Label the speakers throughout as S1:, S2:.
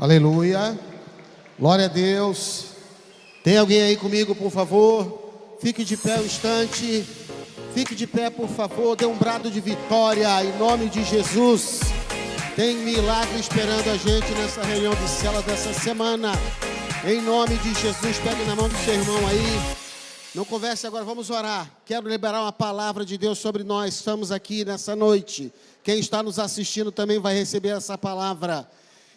S1: Aleluia. Glória a Deus. Tem alguém aí comigo, por favor? Fique de pé um instante. Fique de pé, por favor. Dê um brado de vitória em nome de Jesus. Tem milagre esperando a gente nessa reunião de célula dessa semana. Em nome de Jesus, pegue na mão do seu irmão aí. Não converse agora, vamos orar. Quero liberar uma palavra de Deus sobre nós. Estamos aqui nessa noite. Quem está nos assistindo também vai receber essa palavra.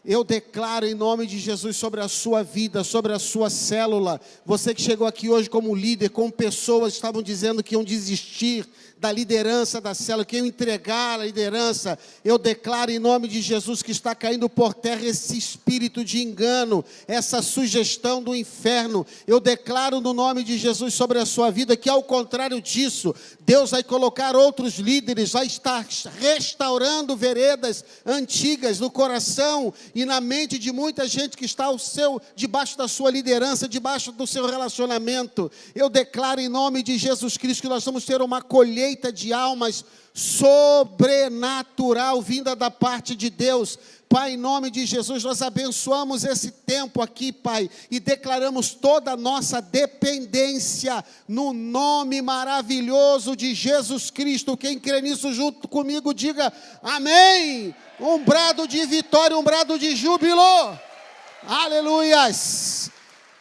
S1: Eu declaro em nome de Jesus sobre a sua vida, sobre a sua célula. Você que chegou aqui hoje como líder, como pessoas que estavam dizendo que iam desistir da liderança da célula, que iam entregar a liderança. Eu declaro em nome de Jesus que está caindo por terra esse espírito de engano, essa sugestão do inferno. Eu declaro no nome de Jesus sobre a sua vida que ao contrário disso, Deus vai colocar outros líderes, vai estar restaurando veredas antigas no coração e na mente de muita gente que está debaixo da sua liderança, debaixo do seu relacionamento. Eu declaro em nome de Jesus Cristo que nós vamos ter uma colheita de almas sobrenatural vinda da parte de Deus. Pai, em nome de Jesus, nós abençoamos esse tempo aqui, Pai, e declaramos toda a nossa dependência no nome maravilhoso de Jesus Cristo. Quem crê nisso junto comigo, diga amém. Um brado de vitória, um brado de júbilo. Aleluias.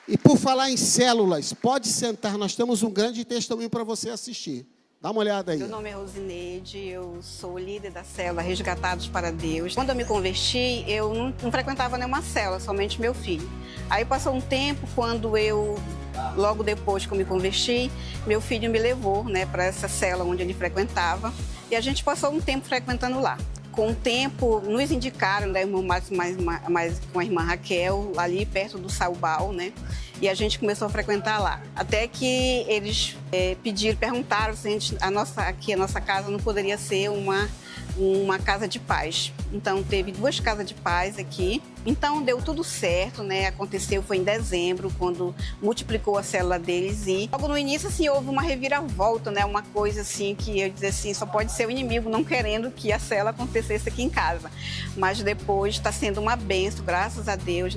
S1: E por falar em células, pode sentar, nós temos um grande testemunho para você assistir. Dá uma olhada aí.
S2: Meu nome é Rosineide, eu sou líder da célula Resgatados para Deus. Quando eu me converti, eu não frequentava nenhuma célula, somente meu filho. Aí passou um tempo, logo depois que eu me converti, meu filho me levou, para essa célula onde ele frequentava. E a gente passou um tempo frequentando lá. Com o tempo, nos indicaram, com a irmã Raquel, ali perto do Saubal, E a gente começou a frequentar lá. Até que eles perguntaram se a nossa casa não poderia ser uma casa de paz. Então, teve 2 casas de paz aqui. Então, deu tudo certo, Aconteceu, foi em dezembro, quando multiplicou a célula deles. E logo no início, houve uma reviravolta, Uma coisa, que eu dizia assim, só pode ser o inimigo não querendo que a célula acontecesse aqui em casa. Mas depois está sendo uma bênção, graças a Deus,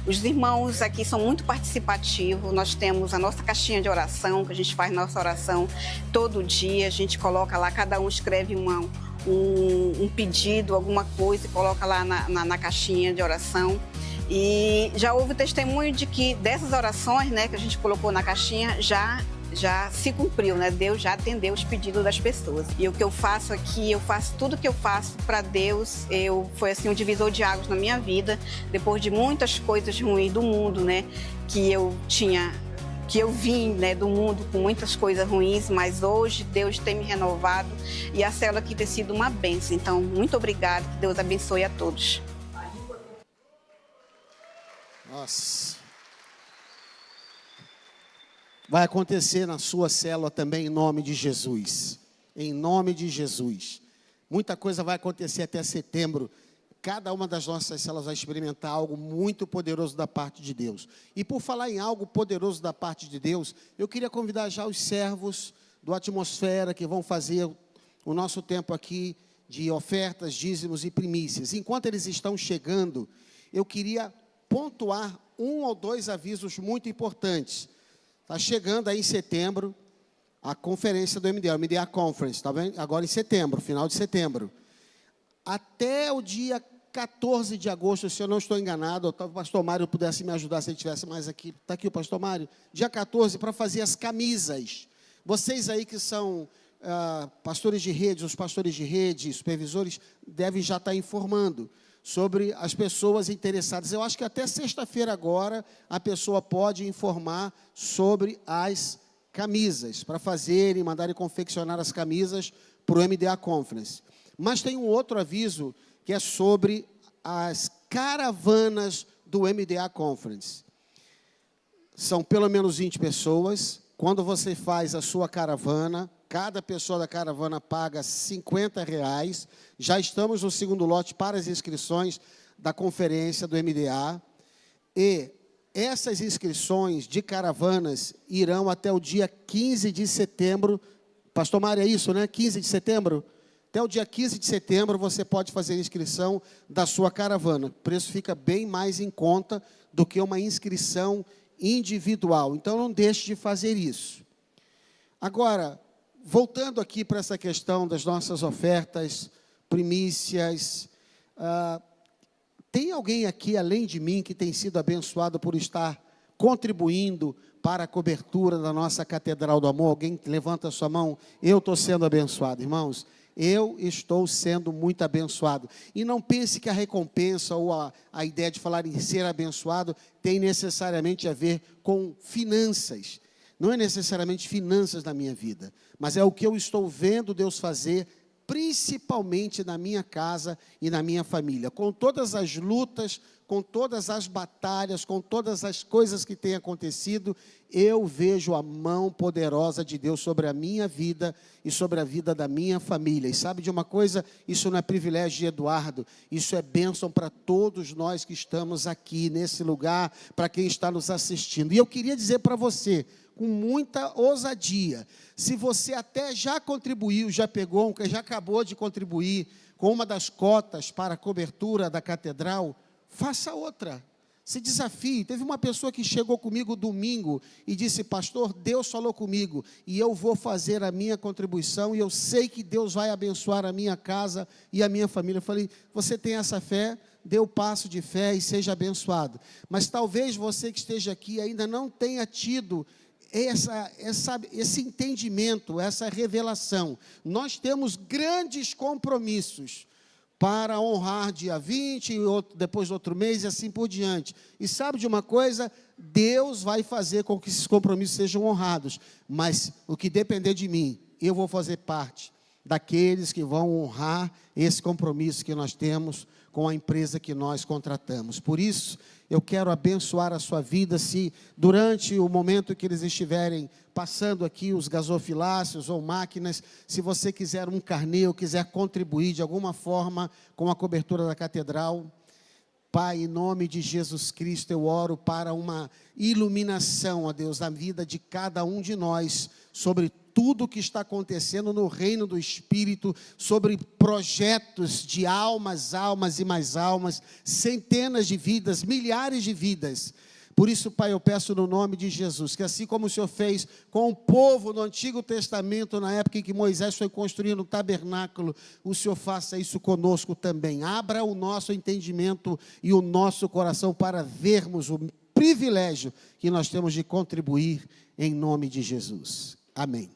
S2: Os irmãos aqui são muito participativos. Nós temos a nossa caixinha de oração, que a gente faz nossa oração todo dia. A gente coloca lá, cada um escreve um pedido, alguma coisa, e coloca lá na caixinha de oração. E já houve testemunho de que dessas orações, que a gente colocou na caixinha, já se cumpriu, Deus já atendeu os pedidos das pessoas. E o que eu faço aqui, eu faço tudo que eu faço para Deus. Foi um divisor de águas na minha vida, depois de muitas coisas ruins do mundo, que eu vim do mundo com muitas coisas ruins, mas hoje Deus tem me renovado e a célula aqui tem sido uma bênção. Então, muito obrigada, que Deus abençoe a todos.
S1: Nossa. Vai acontecer na sua célula também em nome de Jesus. Em nome de Jesus. Muita coisa vai acontecer até setembro. Cada uma das nossas células vai experimentar algo muito poderoso da parte de Deus. E por falar em algo poderoso da parte de Deus, eu queria convidar já os servos do Atmosfera que vão fazer o nosso tempo aqui de ofertas, dízimos e primícias. Enquanto eles estão chegando, eu queria pontuar 1 ou 2 avisos muito importantes. Está chegando aí em setembro a conferência do MDA, o MDA Conference, está vendo? Agora em setembro, final de setembro. Até o dia 14 de agosto, se eu não estou enganado, o pastor Mário pudesse me ajudar se ele estivesse mais aqui. Está aqui o pastor Mário? Dia 14, para fazer as camisas. Vocês aí que são pastores de rede, os pastores de rede, supervisores, devem já estar informando sobre as pessoas interessadas. Eu acho que até sexta-feira agora, a pessoa pode informar sobre as camisas, para fazerem, mandarem confeccionar as camisas para o MDA Conference. Mas tem um outro aviso, que é sobre as caravanas do MDA Conference. São pelo menos 20 pessoas. Quando você faz a sua caravana, cada pessoa da caravana paga R$50. Já estamos no segundo lote para as inscrições da conferência do MDA. E essas inscrições de caravanas irão até o dia 15 de setembro. Pastor Mário, é isso, 15 de setembro? Até o dia 15 de setembro você pode fazer a inscrição da sua caravana. O preço fica bem mais em conta do que uma inscrição individual. Então, não deixe de fazer isso. Agora, voltando aqui para essa questão das nossas ofertas, primícias, tem alguém aqui, além de mim, que tem sido abençoado por estar contribuindo para a cobertura da nossa Catedral do Amor? Alguém levanta a sua mão? Eu estou sendo abençoado, irmãos. Eu estou sendo muito abençoado. E não pense que a recompensa ou a ideia de falar em ser abençoado tem necessariamente a ver com finanças. Não é necessariamente finanças na minha vida, mas é o que eu estou vendo Deus fazer, principalmente na minha casa e na minha família. Com todas as lutas, com todas as batalhas, com todas as coisas que têm acontecido, eu vejo a mão poderosa de Deus sobre a minha vida e sobre a vida da minha família. E sabe de uma coisa? Isso não é privilégio de Eduardo, isso é bênção para todos nós que estamos aqui nesse lugar, para quem está nos assistindo. E eu queria dizer para você, com muita ousadia, se você até já contribuiu, já pegou, já acabou de contribuir com uma das cotas para a cobertura da catedral, faça outra, se desafie. Teve uma pessoa que chegou comigo domingo e disse: pastor, Deus falou comigo e eu vou fazer a minha contribuição e eu sei que Deus vai abençoar a minha casa e a minha família. Eu falei: você tem essa fé? Dê o passo de fé e seja abençoado. Mas talvez você que esteja aqui ainda não tenha tido esse entendimento, essa revelação. Nós temos grandes compromissos para honrar dia 20, depois outro mês e assim por diante. E sabe de uma coisa? Deus vai fazer com que esses compromissos sejam honrados, mas o que depender de mim, eu vou fazer parte daqueles que vão honrar esse compromisso que nós temos com a empresa que nós contratamos. Por isso, eu quero abençoar a sua vida, se durante o momento que eles estiverem passando aqui os gasofiláceos ou máquinas, se você quiser um carnê ou quiser contribuir de alguma forma com a cobertura da catedral, Pai, em nome de Jesus Cristo, eu oro para uma iluminação, ó Deus, na vida de cada um de nós, sobre tudo o que está acontecendo no reino do Espírito, sobre projetos de almas e mais almas, centenas de vidas, milhares de vidas. Por isso, Pai, eu peço no nome de Jesus, que assim como o Senhor fez com o povo no Antigo Testamento, na época em que Moisés foi construindo o tabernáculo, o Senhor faça isso conosco também. Abra o nosso entendimento e o nosso coração para vermos o privilégio que nós temos de contribuir em nome de Jesus. Amém.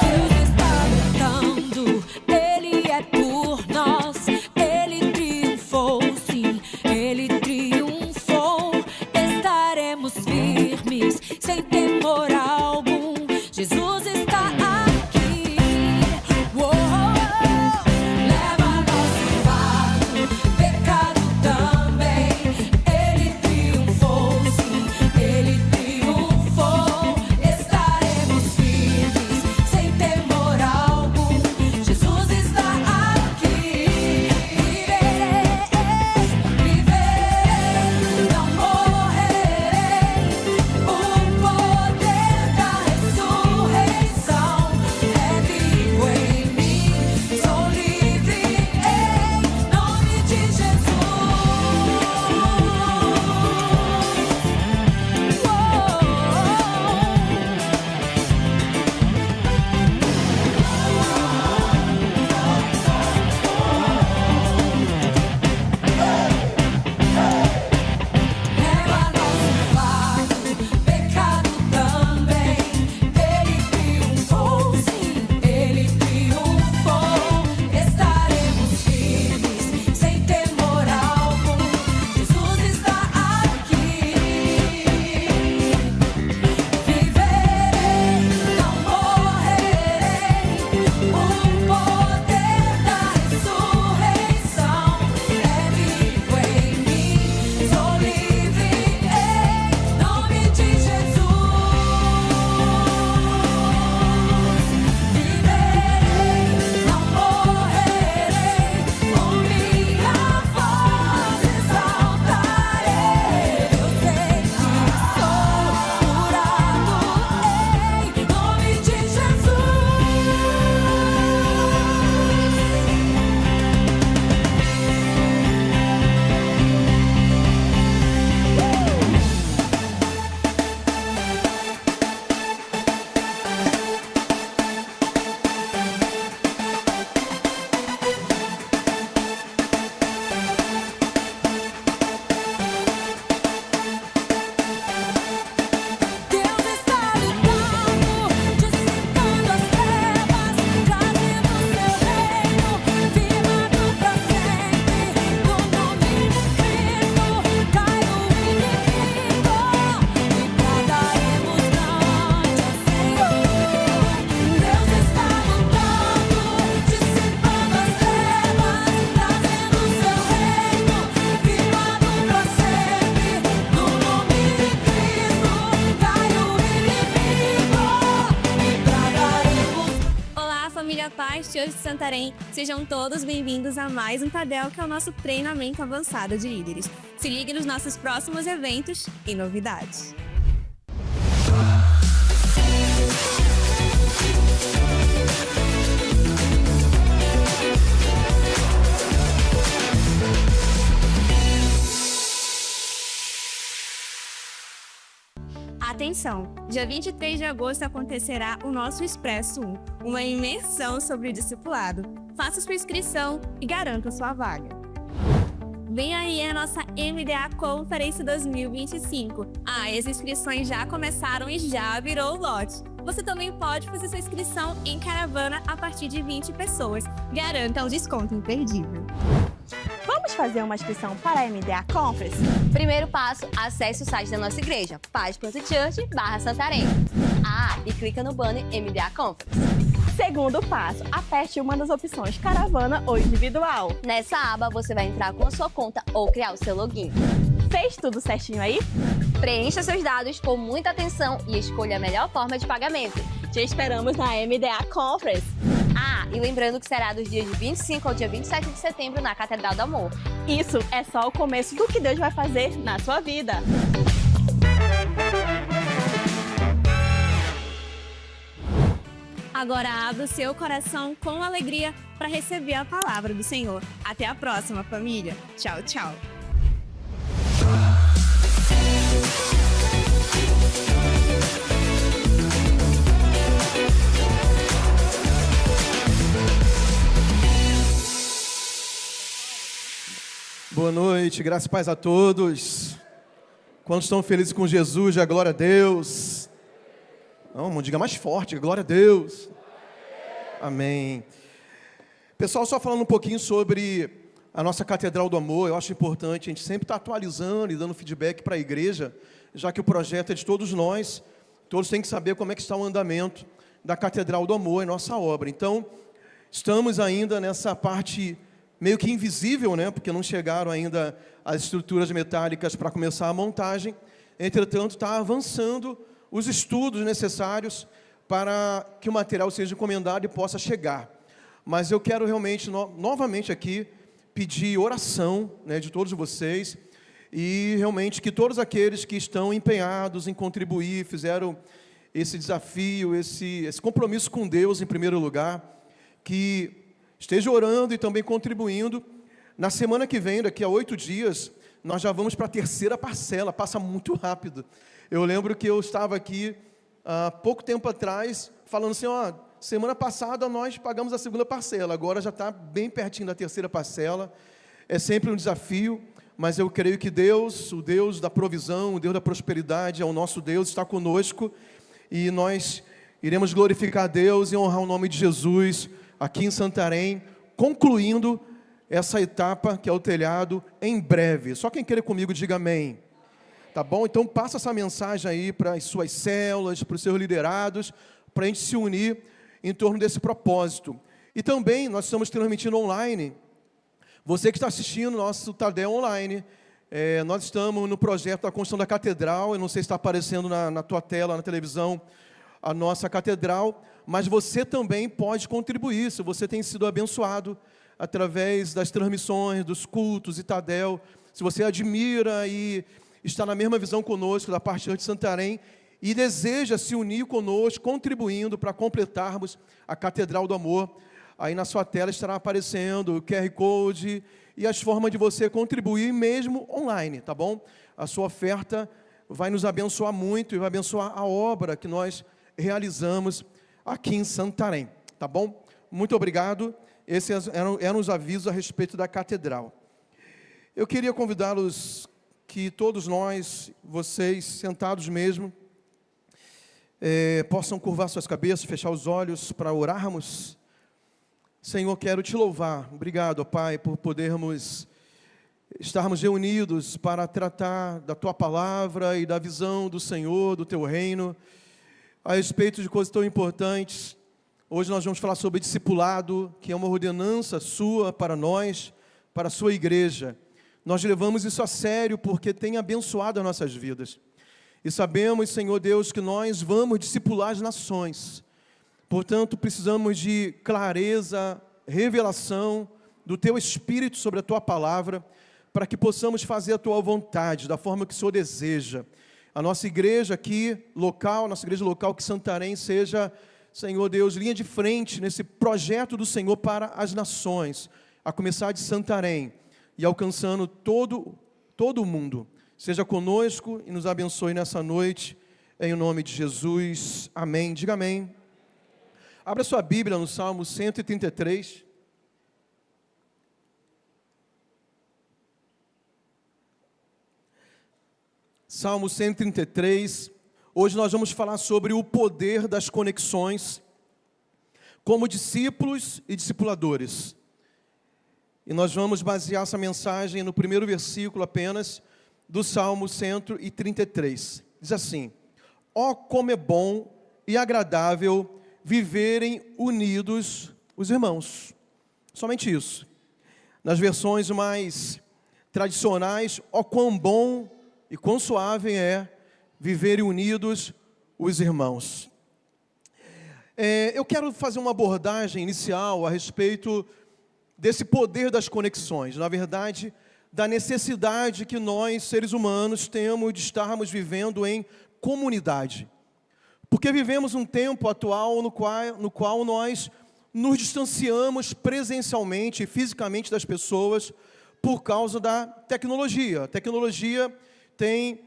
S3: Deus está lutando, Ele é por nós, Ele triunfou, sim, Ele triunfou. Estaremos firmes, sem temor algum, Jesus está aqui. Leva nosso fardo, pecado também, Ele triunfou, sim, Ele triunfou. Estaremos firmes, sem temor.
S4: de Santarém, sejam todos bem-vindos a mais um Tadel, que é o nosso treinamento avançado de líderes. Se ligue nos nossos próximos eventos e novidades. Atenção! Dia 23 de agosto acontecerá o nosso Expresso 1, uma imersão sobre o discipulado. Faça sua inscrição e garanta sua vaga. Vem aí a nossa MDA Conference 2025. As inscrições já começaram e já virou o lote. Você também pode fazer sua inscrição em caravana a partir de 20 pessoas. Garanta um desconto imperdível.
S5: Vamos fazer uma inscrição para a MDA Conference?
S6: Primeiro passo, acesse o site da nossa igreja, paz.church/Santarém. E clica no banner MDA Conference.
S5: Segundo passo, aperte uma das opções caravana ou individual.
S6: Nessa aba, você vai entrar com a sua conta ou criar o seu login.
S5: Fez tudo certinho aí?
S6: Preencha seus dados com muita atenção e escolha a melhor forma de pagamento.
S5: Te esperamos na MDA Conference.
S6: E lembrando que será dos dias de 25 ao dia 27 de setembro na Catedral do Amor.
S5: Isso é só o começo do que Deus vai fazer na sua vida.
S4: Agora abra o seu coração com alegria para receber a palavra do Senhor. Até a próxima, família. Tchau, tchau.
S7: Boa noite, graças e paz a todos. Quantos estão felizes com Jesus? Já glória a Deus. Não diga mais forte, glória a Deus. Amém. Pessoal, só falando um pouquinho sobre a nossa Catedral do Amor, eu acho importante a gente sempre estar atualizando e dando feedback para a igreja, já que o projeto é de todos nós, todos têm que saber como é que está o andamento da Catedral do Amor, em nossa obra. Então, estamos ainda nessa parte meio que invisível, né? Porque não chegaram ainda as estruturas metálicas para começar a montagem. Entretanto, está avançando os estudos necessários para que o material seja encomendado e possa chegar. Mas eu quero realmente, novamente aqui, pedir oração, né, de todos vocês, e realmente que todos aqueles que estão empenhados em contribuir, fizeram esse desafio, esse compromisso com Deus em primeiro lugar, que esteja orando e também contribuindo. Na semana que vem, daqui a 8 dias, nós já vamos para a terceira parcela, passa muito rápido. Eu lembro que eu estava aqui, há pouco tempo atrás, falando assim, semana passada nós pagamos a segunda parcela, agora já está bem pertinho da terceira parcela. É sempre um desafio, mas eu creio que Deus, o Deus da provisão, o Deus da prosperidade, é o nosso Deus, está conosco, e nós iremos glorificar a Deus e honrar o nome de Jesus, aqui em Santarém, concluindo essa etapa que é o telhado em breve. Só quem querer comigo, diga amém. Tá bom? Então passa essa mensagem aí para as suas células, para os seus liderados, para a gente se unir em torno desse propósito. E também nós estamos transmitindo online. Você que está assistindo nosso Tadel online, nós estamos no projeto da construção da catedral. Eu não sei se está aparecendo na tua tela, na televisão, a nossa catedral, mas você também pode contribuir, se você tem sido abençoado através das transmissões, dos cultos e Tadel, se você admira e está na mesma visão conosco da parte de Santarém e deseja se unir conosco, contribuindo para completarmos a Catedral do Amor, aí na sua tela estará aparecendo o QR Code e as formas de você contribuir mesmo online, tá bom? A sua oferta vai nos abençoar muito e vai abençoar a obra que nós realizamos aqui em Santarém, tá bom? Muito obrigado. Esses eram os avisos a respeito da catedral. Eu queria convidá-los que todos nós, vocês, sentados mesmo, possam curvar suas cabeças, fechar os olhos para orarmos. Senhor, quero te louvar. Obrigado, Pai, por podermos estarmos reunidos para tratar da Tua palavra e da visão do Senhor, do Teu reino, a respeito de coisas tão importantes. Hoje nós vamos falar sobre discipulado, que é uma ordenança Sua para nós, para a Sua igreja. Nós levamos isso a sério porque tem abençoado as nossas vidas. E sabemos, Senhor Deus, que nós vamos discipular as nações. Portanto, precisamos de clareza, revelação do Teu Espírito sobre a Tua palavra, para que possamos fazer a Tua vontade, da forma que o Senhor deseja. A nossa igreja aqui, local, nossa igreja local, que Santarém seja, Senhor Deus, linha de frente nesse projeto do Senhor para as nações, a começar de Santarém e alcançando todo o mundo. Seja conosco e nos abençoe nessa noite, em nome de Jesus. Amém. Diga amém. Abra sua Bíblia no Salmo 133. Salmo 133. Hoje nós vamos falar sobre o poder das conexões como discípulos e discipuladores. E nós vamos basear essa mensagem no primeiro versículo apenas do Salmo 133. Diz assim: ó, como é bom e agradável viverem unidos os irmãos. Somente isso. Nas versões mais tradicionais, ó, quão bom e quão suave é viverem unidos os irmãos. Eu quero fazer uma abordagem inicial a respeito desse poder das conexões. Na verdade, da necessidade que nós, seres humanos, temos de estarmos vivendo em comunidade. Porque vivemos um tempo atual no qual nós nos distanciamos presencialmente e fisicamente das pessoas por causa da tecnologia. A tecnologia tem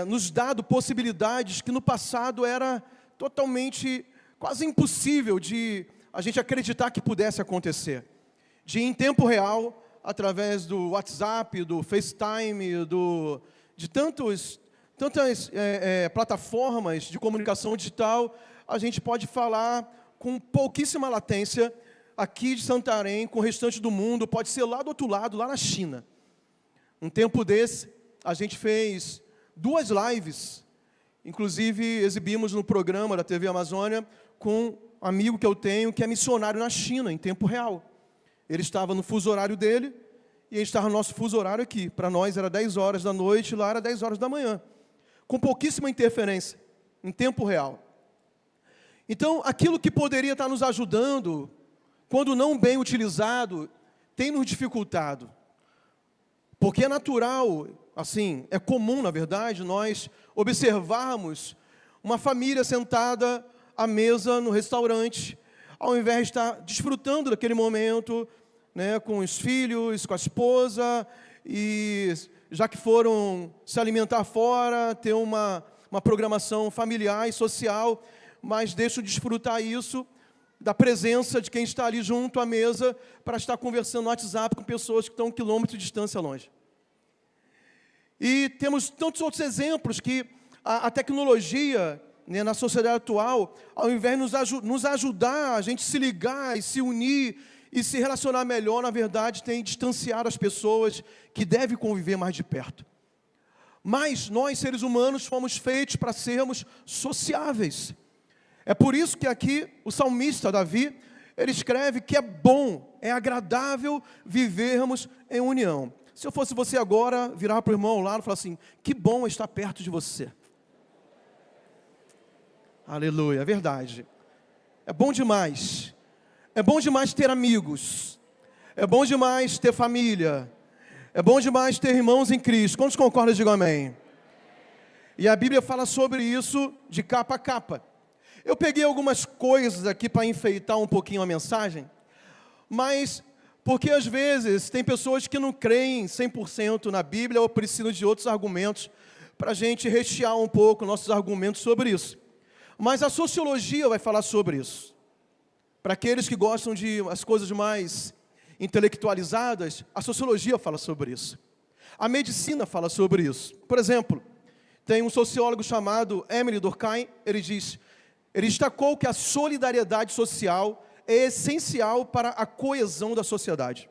S7: nos dado possibilidades que no passado era totalmente, quase impossível de a gente acreditar que pudesse acontecer. De em tempo real, através do WhatsApp, do FaceTime, de tantas plataformas de comunicação digital, a gente pode falar com pouquíssima latência aqui de Santarém, com o restante do mundo, pode ser lá do outro lado, lá na China. Um tempo desse, a gente fez 2 lives, inclusive exibimos no programa da TV Amazônia com um amigo que eu tenho, que é missionário na China, em tempo real. Ele estava no fuso horário dele, e a gente estava no nosso fuso horário aqui. Para nós era 10 horas da noite, lá era 10 horas da manhã. Com pouquíssima interferência, em tempo real. Então, aquilo que poderia estar nos ajudando, quando não bem utilizado, tem nos dificultado. Porque é natural, assim, é comum, na verdade, nós observarmos uma família sentada à mesa no restaurante, ao invés de estar desfrutando daquele momento, né, com os filhos, com a esposa, e já que foram se alimentar fora, ter uma programação familiar e social, mas deixam de desfrutar isso, da presença de quem está ali junto à mesa, para estar conversando no WhatsApp com pessoas que estão 1 quilômetro de distância longe. E temos tantos outros exemplos que a tecnologia, né, na sociedade atual, ao invés de nos ajudar a gente se ligar e se unir e se relacionar melhor, na verdade, tem distanciado as pessoas que devem conviver mais de perto. Mas nós, seres humanos, fomos feitos para sermos sociáveis. É por isso que aqui o salmista Davi, ele escreve que é bom, é agradável vivermos em união. Se eu fosse você agora, virar para o irmão lá e falar assim: que bom estar perto de você. Aleluia, é verdade. É bom demais. É bom demais ter amigos. É bom demais ter família. É bom demais ter irmãos em Cristo. Quantos concordam? Digam amém. E a Bíblia fala sobre isso de capa a capa. Eu peguei algumas coisas aqui para enfeitar um pouquinho a mensagem, mas porque às vezes tem pessoas que não creem 100% na Bíblia ou precisam de outros argumentos para a gente rechear um pouco nossos argumentos sobre isso. Mas a sociologia vai falar sobre isso. Para aqueles que gostam de as coisas mais intelectualizadas, a sociologia fala sobre isso. A medicina fala sobre isso. Por exemplo, tem um sociólogo chamado Émile Durkheim, ele destacou que a solidariedade social é essencial para a coesão da sociedade.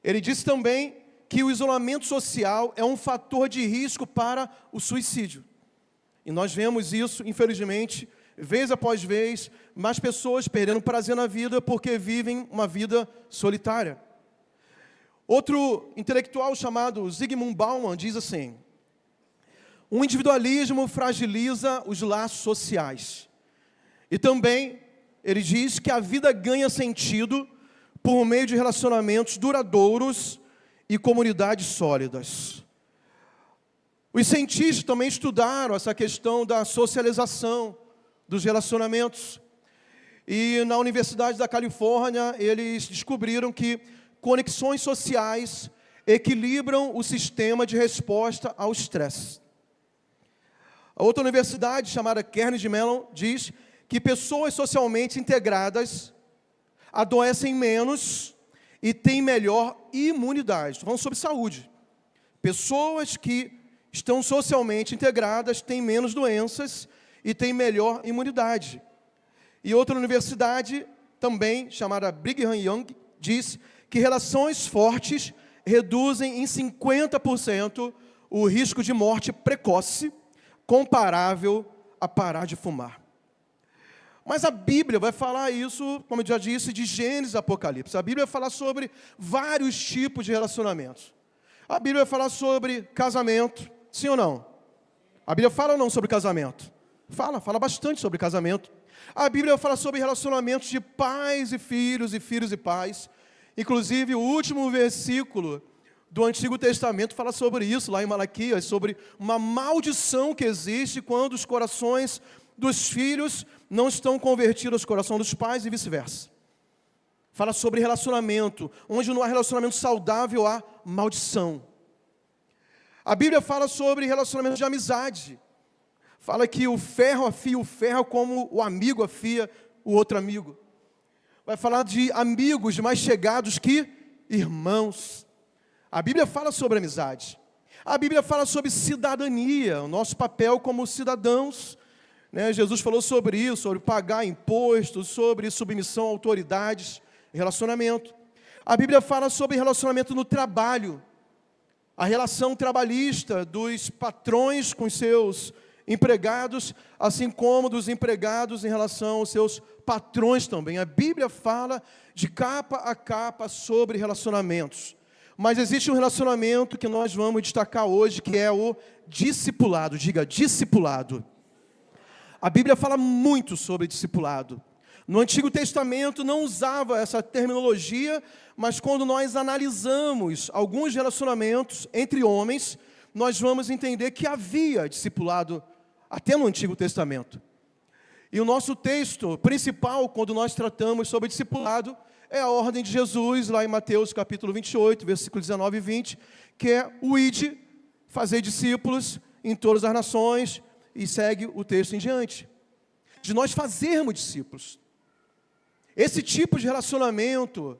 S7: Ele disse também que o isolamento social é um fator de risco para o suicídio. E nós vemos isso, infelizmente, vez após vez, mais pessoas perdendo prazer na vida porque vivem uma vida solitária. Outro intelectual chamado Zygmunt Bauman diz assim: o individualismo fragiliza os laços sociais. E também ele diz que a vida ganha sentido por meio de relacionamentos duradouros e comunidades sólidas. Os cientistas também estudaram essa questão da socialização dos relacionamentos. E na Universidade da Califórnia, eles descobriram que conexões sociais equilibram o sistema de resposta ao estresse. A outra universidade, chamada Carnegie Mellon, diz que pessoas socialmente integradas adoecem menos e têm melhor imunidade. Estou falando sobre saúde. Pessoas que estão socialmente integradas têm menos doenças e têm melhor imunidade. E outra universidade, também chamada Brigham Young, diz que relações fortes reduzem em 50% o risco de morte precoce, comparável a parar de fumar. Mas a Bíblia vai falar isso, como eu já disse, de Gênesis a Apocalipse. A Bíblia vai falar sobre vários tipos de relacionamentos. A Bíblia vai falar sobre casamento, sim ou não? A Bíblia fala ou não sobre casamento? Fala bastante sobre casamento. A Bíblia fala sobre relacionamentos de pais e filhos e pais. Inclusive, o último versículo do Antigo Testamento fala sobre isso, lá em Malaquias, sobre uma maldição que existe quando os corações dos filhos não estão convertidos ao coração dos pais e vice-versa. Fala sobre relacionamento, onde não há relacionamento saudável, há maldição. A Bíblia fala sobre relacionamento de amizade. Fala que o ferro afia o ferro como o amigo afia o outro amigo. Vai falar de amigos mais chegados que irmãos. A Bíblia fala sobre amizade. A Bíblia fala sobre cidadania, o nosso papel como cidadãos. Jesus falou sobre isso, sobre pagar impostos, sobre submissão a autoridades, relacionamento. A Bíblia fala sobre relacionamento no trabalho, a relação trabalhista dos patrões com seus empregados, assim como dos empregados em relação aos seus patrões também. A Bíblia fala de capa a capa sobre relacionamentos. Mas existe um relacionamento que nós vamos destacar hoje, que é o discipulado. Diga, discipulado. A Bíblia fala muito sobre discipulado. No Antigo Testamento não usava essa terminologia, mas quando nós analisamos alguns relacionamentos entre homens, nós vamos entender que havia discipulado até no Antigo Testamento. E o nosso texto principal, quando nós tratamos sobre discipulado, é a ordem de Jesus, lá em Mateus capítulo 28, versículos 19 e 20, que é o ide, fazer discípulos em todas as nações, e segue o texto em diante. De nós fazermos discípulos. Esse tipo de relacionamento,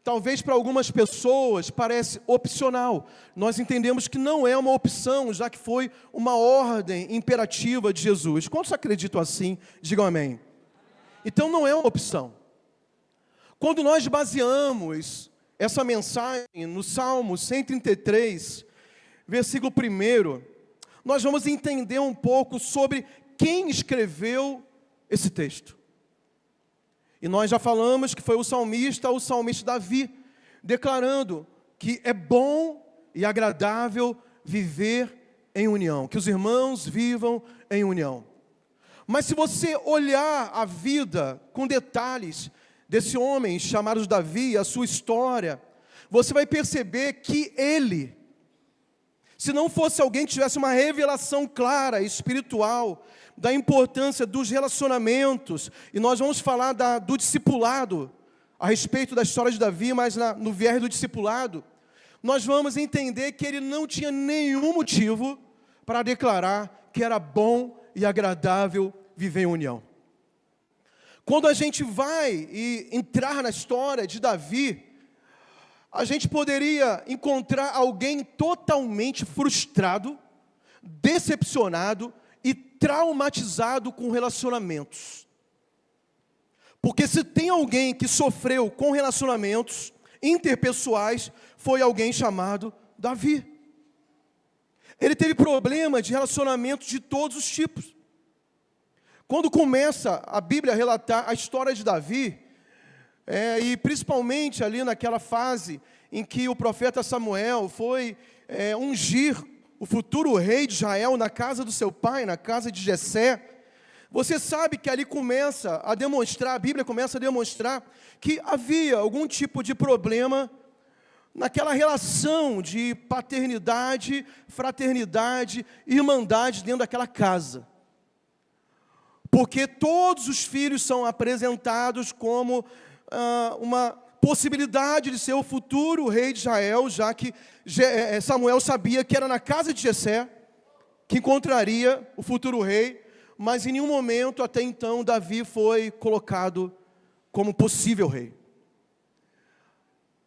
S7: talvez para algumas pessoas parece opcional. Nós entendemos que não é uma opção, já que foi uma ordem imperativa de Jesus. Quantos acreditam assim? Digam amém. Então não é uma opção. Quando nós baseamos essa mensagem no Salmo 133, versículo 1, nós vamos entender um pouco sobre quem escreveu esse texto. E nós já falamos que foi o salmista Davi, declarando que é bom e agradável viver em união, que os irmãos vivam em união. Mas se você olhar a vida com detalhes desse homem chamado Davi, a sua história, você vai perceber que ele, se não fosse alguém que tivesse uma revelação clara, espiritual, da importância dos relacionamentos, e nós vamos falar do discipulado, a respeito da história de Davi, mas no viés do discipulado, nós vamos entender que ele não tinha nenhum motivo para declarar que era bom e agradável viver em união. Quando a gente vai entrar na história de Davi, a gente poderia encontrar alguém totalmente frustrado, decepcionado e traumatizado com relacionamentos. Porque se tem alguém que sofreu com relacionamentos interpessoais, foi alguém chamado Davi. Ele teve problema de relacionamentos de todos os tipos. Quando começa a Bíblia a relatar a história de Davi, e principalmente ali naquela fase em que o profeta Samuel foi ungir o futuro rei de Israel na casa do seu pai, na casa de Jessé, Você sabe que ali começa a demonstrar, a Bíblia começa a demonstrar que havia algum tipo de problema naquela relação de paternidade, fraternidade, irmandade dentro daquela casa. Porque todos os filhos são apresentados como uma possibilidade de ser o futuro rei de Israel, já que Samuel sabia que era na casa de Jessé que encontraria o futuro rei, mas em nenhum momento até então Davi foi colocado como possível rei.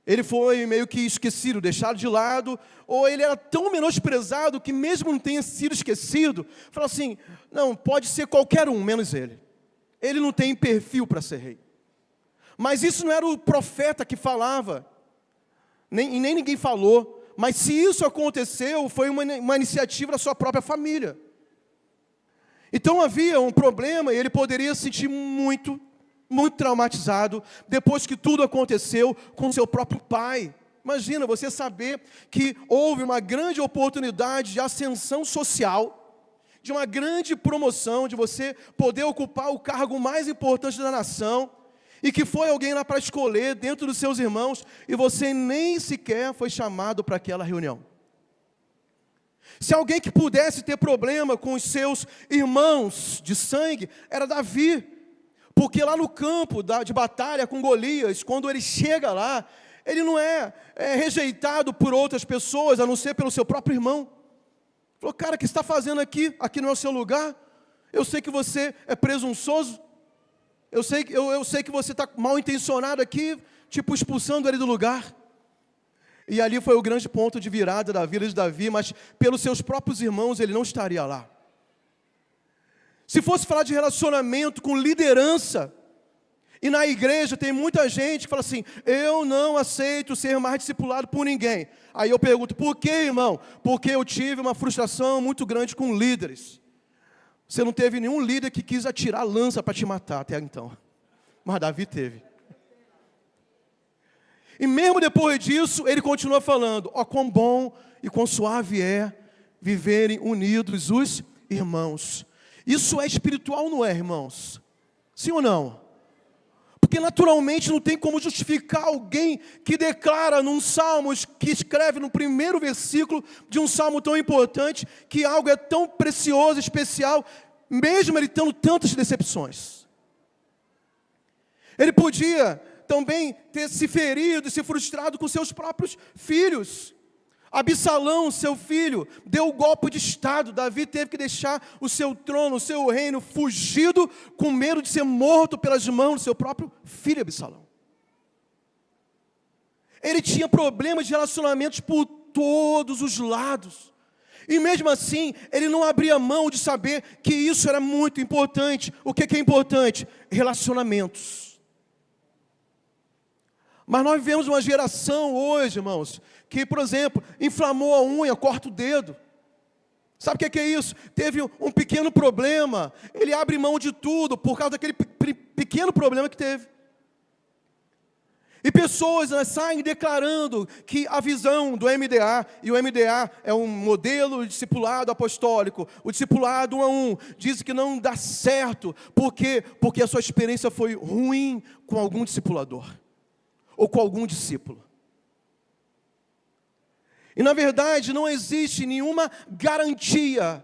S7: Ele foi meio que esquecido, deixado de lado, ou ele era tão menosprezado que mesmo não tenha sido esquecido, fala assim, não, pode ser qualquer um, menos ele. Ele não tem perfil para ser rei. Mas isso não era o profeta que falava, nem ninguém falou, mas se isso aconteceu, foi uma iniciativa da sua própria família. Então havia um problema e ele poderia se sentir muito traumatizado depois que tudo aconteceu com seu próprio pai. Imagina você saber que houve uma grande oportunidade de ascensão social, de uma grande promoção, de você poder ocupar o cargo mais importante da nação, e que foi alguém lá para escolher dentro dos seus irmãos, e você nem sequer foi chamado para aquela reunião. Se alguém que pudesse ter problema com os seus irmãos de sangue, era Davi. Porque lá no campo de batalha com Golias, quando ele chega lá, ele não é rejeitado por outras pessoas, a não ser pelo seu próprio irmão. Falou, cara, o que você está fazendo aqui? Aqui não é o seu lugar. Eu sei que você é presunçoso. Eu sei que você está mal intencionado aqui, tipo expulsando ele do lugar. E ali foi o grande ponto de virada da vida de Davi, mas pelos seus próprios irmãos ele não estaria lá. Se fosse falar de relacionamento com liderança, e na igreja tem muita gente que fala assim, eu não aceito ser mais discipulado por ninguém. Aí eu pergunto, por que, irmão? Porque eu tive uma frustração muito grande com líderes. Você não teve nenhum líder que quis atirar lança para te matar até então. Mas Davi teve. E mesmo depois disso, ele continua falando, ó, quão bom e quão suave é viverem unidos os irmãos. Isso é espiritual, não é, irmãos? Sim ou não? Porque naturalmente não tem como justificar alguém que declara num salmo, que escreve no primeiro versículo de um salmo tão importante, que algo é tão precioso, especial, mesmo ele tendo tantas decepções. Ele podia também ter se ferido e se frustrado com seus próprios filhos. Absalão, seu filho, deu o golpe de estado. Davi teve que deixar o seu trono, o seu reino, fugido, com medo de ser morto pelas mãos do seu próprio filho Absalão. Ele tinha problemas de relacionamentos por todos os lados. E mesmo assim, ele não abria mão de saber que isso era muito importante. O que é importante? Relacionamentos. Mas nós vivemos uma geração hoje, irmãos, que, por exemplo, inflamou a unha, corta o dedo. Sabe o que é isso? Teve um pequeno problema, ele abre mão de tudo por causa daquele pequeno problema que teve. E pessoas saem declarando que a visão do MDA, e o MDA é um modelo de discipulado apostólico, o discipulado 1 a 1, diz que não dá certo, porque a sua experiência foi ruim com algum discipulador, ou com algum discípulo. E na verdade não existe nenhuma garantia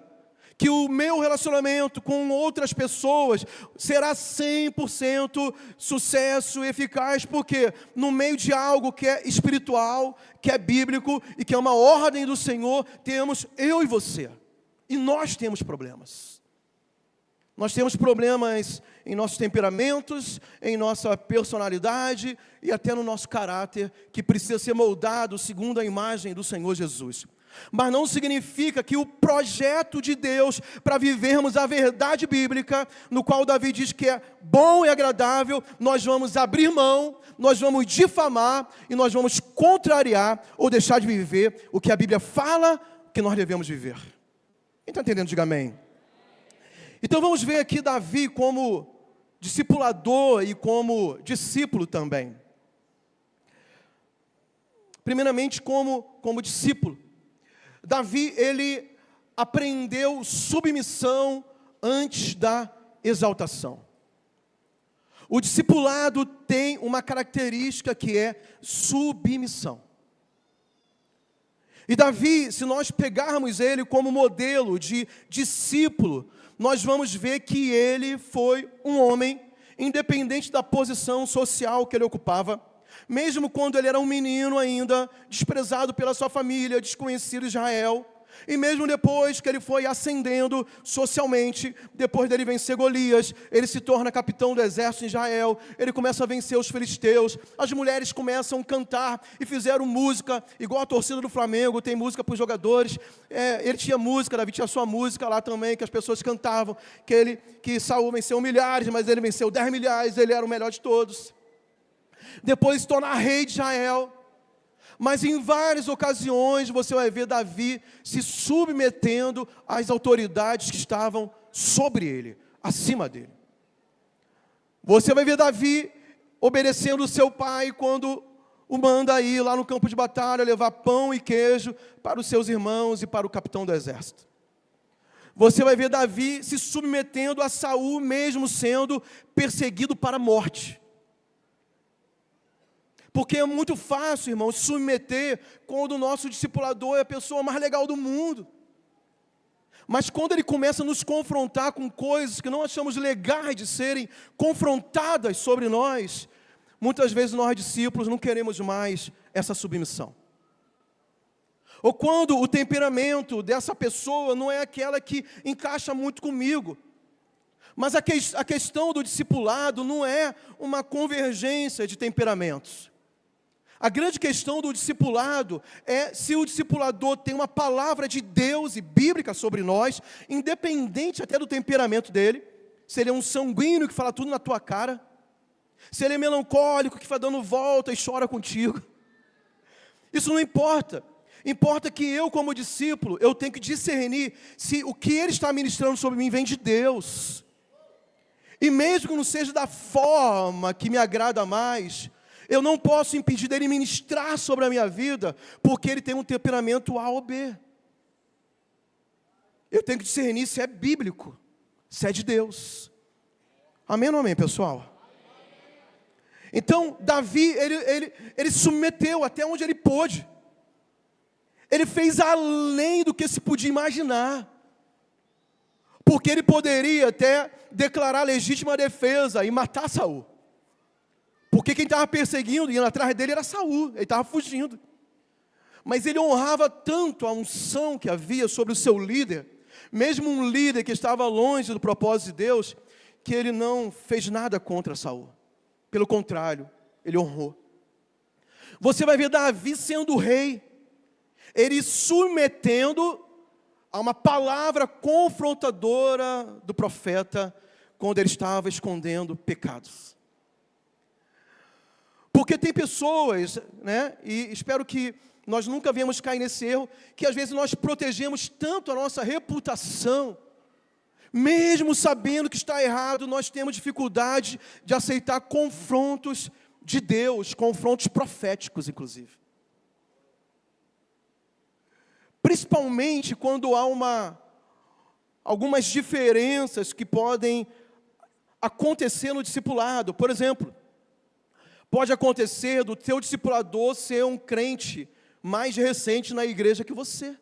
S7: que o meu relacionamento com outras pessoas será 100% sucesso e eficaz, porque no meio de algo que é espiritual, que é bíblico e que é uma ordem do Senhor, temos eu e você. E nós temos problemas. Nós temos problemas em nossos temperamentos, em nossa personalidade e até no nosso caráter, que precisa ser moldado segundo a imagem do Senhor Jesus. Mas não significa que o projeto de Deus para vivermos a verdade bíblica, no qual Davi diz que é bom e agradável, nós vamos abrir mão, nós vamos difamar e nós vamos contrariar ou deixar de viver o que a Bíblia fala que nós devemos viver. Quem está entendendo? Diga amém. Então vamos ver aqui Davi como discipulador e como discípulo também. Primeiramente como discípulo. Davi, ele aprendeu submissão antes da exaltação. O discipulado tem uma característica que é submissão. E Davi, se nós pegarmos ele como modelo de discípulo, nós vamos ver que ele foi um homem, independente da posição social que ele ocupava, mesmo quando ele era um menino ainda, desprezado pela sua família, desconhecido em Israel, e mesmo depois que ele foi ascendendo socialmente, depois dele vencer Golias, ele se torna capitão do exército em Israel, ele começa a vencer os filisteus, as mulheres começam a cantar e fizeram música, igual a torcida do Flamengo, tem música para os jogadores, ele tinha música, Davi tinha sua música lá também, que as pessoas cantavam, que Saul venceu milhares, mas ele venceu 10 milhares, ele era o melhor de todos. Depois se torna rei de Israel. Mas em várias ocasiões você vai ver Davi se submetendo às autoridades que estavam sobre ele, acima dele. Você vai ver Davi obedecendo o seu pai quando o manda ir lá no campo de batalha levar pão e queijo para os seus irmãos e para o capitão do exército. Você vai ver Davi se submetendo a Saul mesmo sendo perseguido para a morte. Porque é muito fácil, irmão, se submeter quando o nosso discipulador é a pessoa mais legal do mundo. Mas quando ele começa a nos confrontar com coisas que não achamos legais de serem confrontadas sobre nós, muitas vezes nós, discípulos, não queremos mais essa submissão. Ou quando o temperamento dessa pessoa não é aquela que encaixa muito comigo. Mas a questão do discipulado não é uma convergência de temperamentos. A grande questão do discipulado é se o discipulador tem uma palavra de Deus e bíblica sobre nós, independente até do temperamento dele, se ele é um sanguíneo que fala tudo na tua cara, se ele é melancólico que vai dando volta e chora contigo. Isso não importa. Importa que eu, como discípulo, eu tenho que discernir se o que ele está ministrando sobre mim vem de Deus. E mesmo que não seja da forma que me agrada mais, eu não posso impedir dele ministrar sobre a minha vida, porque ele tem um temperamento A ou B. Eu tenho que discernir se é bíblico, se é de Deus. Amém ou não amém, pessoal? Então, Davi, ele submeteu até onde ele pôde. Ele fez além do que se podia imaginar. Porque ele poderia até declarar legítima defesa e matar Saul. Porque quem estava perseguindo, indo atrás dele, era Saul. Ele estava fugindo. Mas ele honrava tanto a unção que havia sobre o seu líder, mesmo um líder que estava longe do propósito de Deus, que ele não fez nada contra Saul. Pelo contrário, ele honrou. Você vai ver Davi sendo rei, ele submetendo a uma palavra confrontadora do profeta, quando ele estava escondendo pecados. Porque tem pessoas, né, e espero que nós nunca venhamos cair nesse erro, que às vezes nós protegemos tanto a nossa reputação, mesmo sabendo que está errado, nós temos dificuldade de aceitar confrontos de Deus, confrontos proféticos, inclusive. Principalmente quando há algumas diferenças que podem acontecer no discipulado. Por exemplo, pode acontecer do teu discipulador ser um crente mais recente na igreja que você.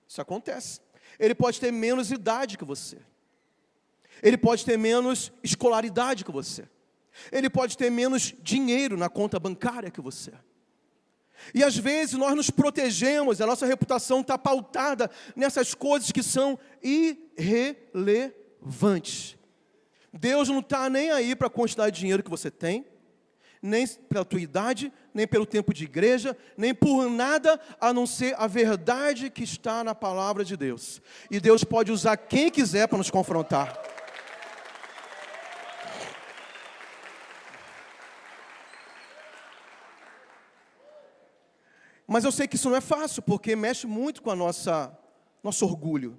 S7: Isso acontece. Ele pode ter menos idade que você. Ele pode ter menos escolaridade que você. Ele pode ter menos dinheiro na conta bancária que você. E às vezes nós nos protegemos, a nossa reputação está pautada nessas coisas que são irrelevantes. Deus não está nem aí para a quantidade de dinheiro que você tem, nem pela tua idade, nem pelo tempo de igreja, nem por nada a não ser a verdade que está na palavra de Deus. E Deus pode usar quem quiser para nos confrontar. Mas eu sei que isso não é fácil, porque mexe muito com nosso orgulho.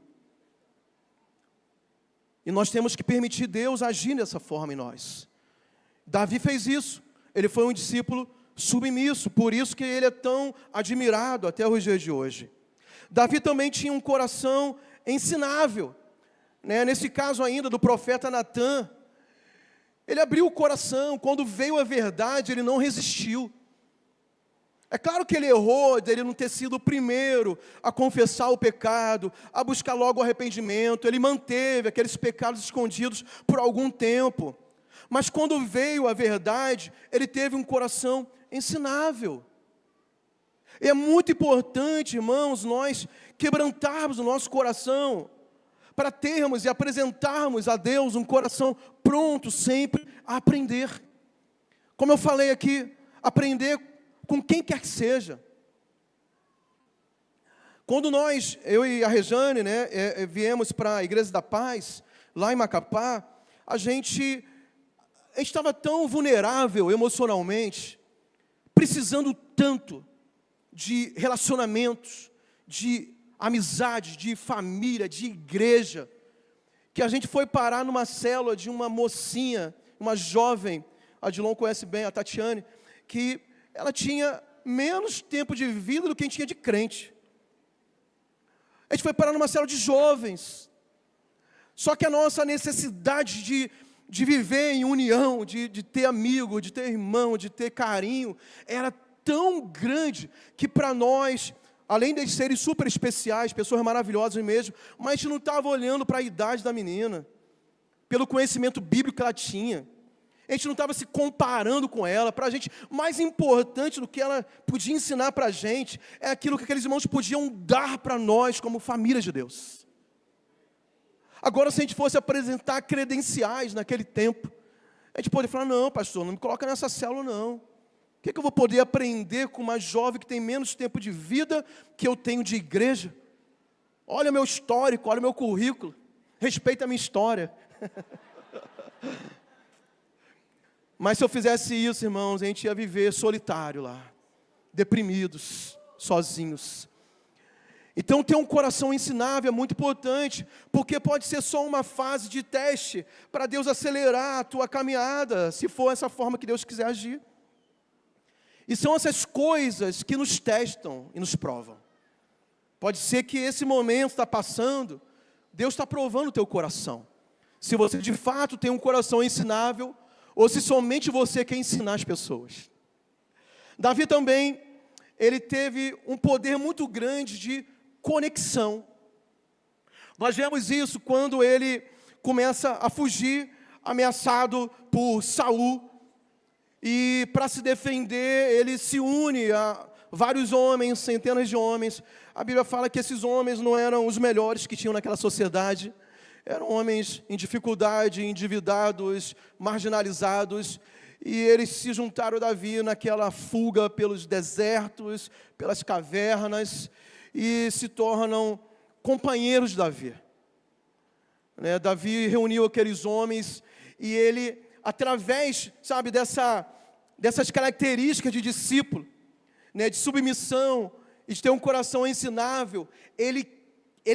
S7: E nós temos que permitir Deus agir dessa forma em nós. Davi fez isso. Ele foi um discípulo submisso, por isso que ele é tão admirado até os dias de hoje. Davi também tinha um coração ensinável. né, nesse caso ainda do profeta Natã, ele abriu o coração. Quando veio a verdade, ele não resistiu. É claro que ele errou dele não ter sido o primeiro a confessar o pecado, a buscar logo o arrependimento. Ele manteve aqueles pecados escondidos por algum tempo. Mas quando veio a verdade, ele teve um coração ensinável. E é muito importante, irmãos, nós quebrantarmos o nosso coração para termos e apresentarmos a Deus um coração pronto sempre a aprender. Como eu falei aqui, aprender com quem quer que seja. Quando eu e a Rejane, né, viemos para a Igreja da Paz, lá em Macapá, a gente estava tão vulnerável emocionalmente, precisando tanto de relacionamentos, de amizade, de família, de igreja, que a gente foi parar numa célula de uma mocinha, uma jovem, a Dilon conhece bem, a Tatiane, que ela tinha menos tempo de vida do que a gente tinha de crente. A gente foi parar numa célula de jovens. Só que a nossa necessidade de viver em união, de ter amigo, de ter irmão, de ter carinho, era tão grande que para nós, além de serem super especiais, pessoas maravilhosas mesmo, mas a gente não estava olhando para a idade da menina, pelo conhecimento bíblico que ela tinha. A gente não estava se comparando com ela. Para a gente, mais importante do que ela podia ensinar para a gente, é aquilo que aqueles irmãos podiam dar para nós como família de Deus. Agora, se a gente fosse apresentar credenciais naquele tempo, a gente poderia falar, não, pastor, não me coloca nessa célula, não. O que eu vou poder aprender com uma jovem que tem menos tempo de vida que eu tenho de igreja? Olha o meu histórico, olha o meu currículo. Respeita a minha história. Mas se eu fizesse isso, irmãos, a gente ia viver solitário lá, deprimidos, sozinhos. Então, ter um coração ensinável é muito importante, porque pode ser só uma fase de teste para Deus acelerar a tua caminhada, se for essa forma que Deus quiser agir. E são essas coisas que nos testam e nos provam. Pode ser que esse momento está passando, Deus está provando o teu coração. Se você de fato tem um coração ensinável, ou se somente você quer ensinar as pessoas. Davi também, ele teve um poder muito grande de conexão. Nós vemos isso quando ele começa a fugir, ameaçado por Saul. E para se defender, ele se une a vários homens, centenas de homens. A Bíblia fala que esses homens não eram os melhores que tinham naquela sociedade. Eram homens em dificuldade, endividados, marginalizados, e eles se juntaram a Davi naquela fuga pelos desertos, pelas cavernas, e se tornam companheiros de Davi. Davi reuniu aqueles homens, e ele, através, sabe, dessas características de discípulo, de submissão, e de ter um coração ensinável, ele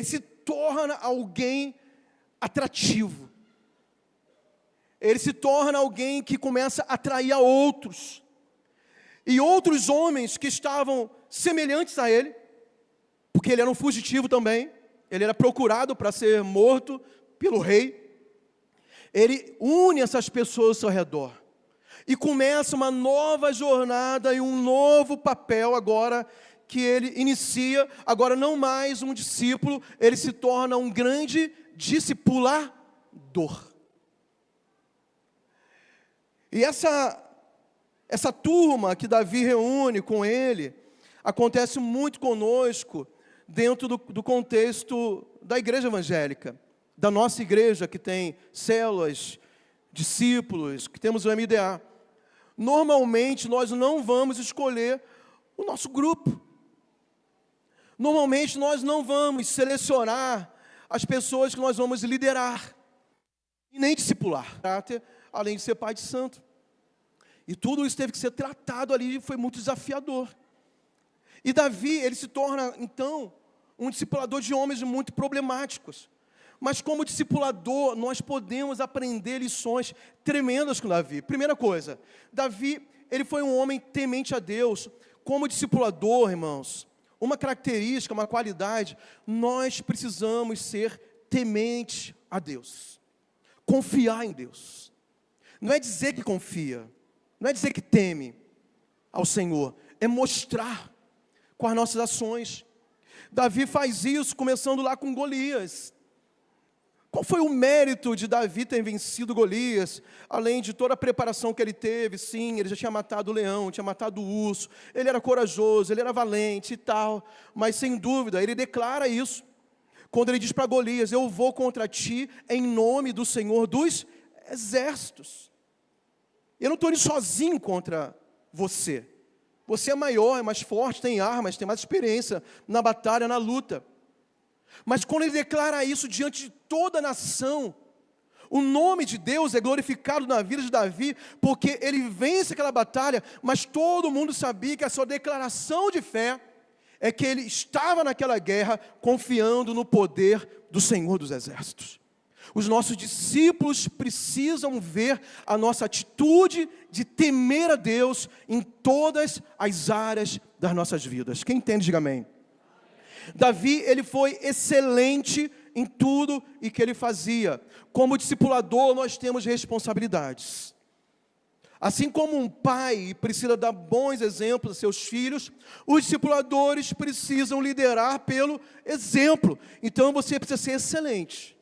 S7: se torna alguém atrativo. Ele se torna alguém que começa a atrair a outros. E outros homens que estavam semelhantes a ele, porque ele era um fugitivo também, ele era procurado para ser morto pelo rei. Ele une essas pessoas ao seu redor. E começa uma nova jornada e um novo papel agora que ele inicia, agora não mais um discípulo, ele se torna um grande discipulador. E essa turma que Davi reúne com ele, acontece muito conosco dentro do contexto da igreja evangélica, da nossa igreja que tem células, discípulos, que temos o MDA. Normalmente nós não vamos escolher o nosso grupo. Normalmente nós não vamos selecionar as pessoas que nós vamos liderar, e nem discipular, além de ser pai de santo. E tudo isso teve que ser tratado ali, foi muito desafiador. E Davi, ele se torna, então, um discipulador de homens muito problemáticos. Mas como discipulador, nós podemos aprender lições tremendas com Davi. Primeira coisa, Davi, ele foi um homem temente a Deus. Como discipulador, irmãos, uma característica, uma qualidade, nós precisamos ser temente a Deus. Confiar em Deus. Não é dizer que confia, não é dizer que teme ao Senhor, é mostrar com as nossas ações. Davi faz isso começando lá com Golias. Qual foi o mérito de Davi ter vencido Golias? Além de toda a preparação que ele teve, sim, ele já tinha matado o leão, tinha matado o urso, ele era corajoso, ele era valente e tal, mas sem dúvida, ele declara isso, quando ele diz para Golias, eu vou contra ti em nome do Senhor dos exércitos. Eu não estou indo sozinho contra você. Você é maior, é mais forte, tem armas, tem mais experiência na batalha, na luta. Mas quando ele declara isso diante de toda a nação, o nome de Deus é glorificado na vida de Davi, porque ele vence aquela batalha, mas todo mundo sabia que a sua declaração de fé é que ele estava naquela guerra confiando no poder do Senhor dos Exércitos. Os nossos discípulos precisam ver a nossa atitude de temer a Deus em todas as áreas das nossas vidas. Quem entende, diga amém. Davi, ele foi excelente em tudo e que ele fazia. Como discipulador, nós temos responsabilidades. Assim como um pai precisa dar bons exemplos a seus filhos, os discipuladores precisam liderar pelo exemplo. Então você precisa ser excelente.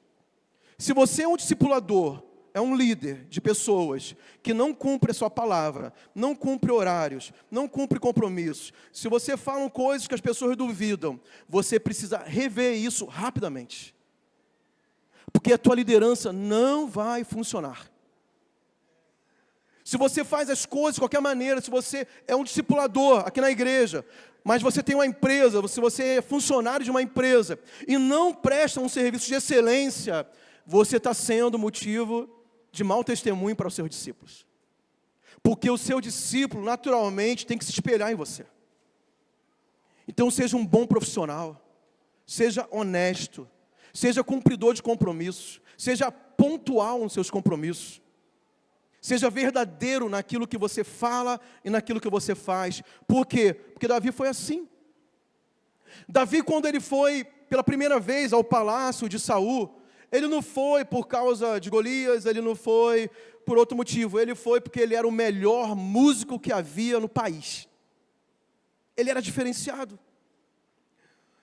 S7: Se você é um discipulador, é um líder de pessoas que não cumpre a sua palavra, não cumpre horários, não cumpre compromissos, se você fala coisas que as pessoas duvidam, você precisa rever isso rapidamente. Porque a tua liderança não vai funcionar. Se você faz as coisas de qualquer maneira, se você é um discipulador aqui na igreja, mas você tem uma empresa, se você é funcionário de uma empresa e não presta um serviço de excelência, você está sendo motivo de mau testemunho para os seus discípulos. Porque o seu discípulo, naturalmente, tem que se espelhar em você. Então, seja um bom profissional, seja honesto, seja cumpridor de compromissos, seja pontual nos seus compromissos, seja verdadeiro naquilo que você fala e naquilo que você faz. Por quê? Porque Davi foi assim. Davi, quando ele foi pela primeira vez ao palácio de Saul, ele não foi por causa de Golias, ele não foi por outro motivo. Ele foi porque ele era o melhor músico que havia no país. Ele era diferenciado.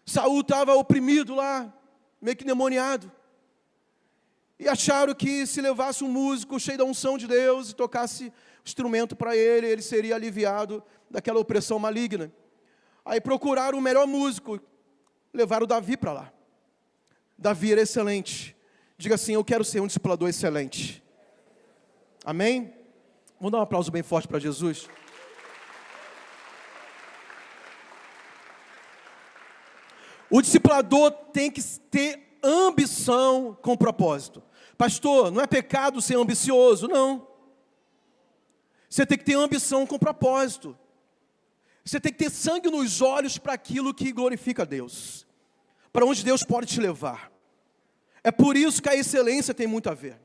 S7: Saul estava oprimido lá, meio que endemoniado. E acharam que se levasse um músico cheio da unção de Deus e tocasse instrumento para ele, ele seria aliviado daquela opressão maligna. Aí procuraram o melhor músico, levaram Davi para lá. Davi era excelente. Diga assim, eu quero ser um discipulador excelente. Amém? Vamos dar um aplauso bem forte para Jesus. O discipulador tem que ter ambição com propósito. Pastor, não é pecado ser ambicioso, não. Você tem que ter ambição com propósito. Você tem que ter sangue nos olhos para aquilo que glorifica a Deus. Para onde Deus pode te levar. É por isso que a excelência tem muito a ver.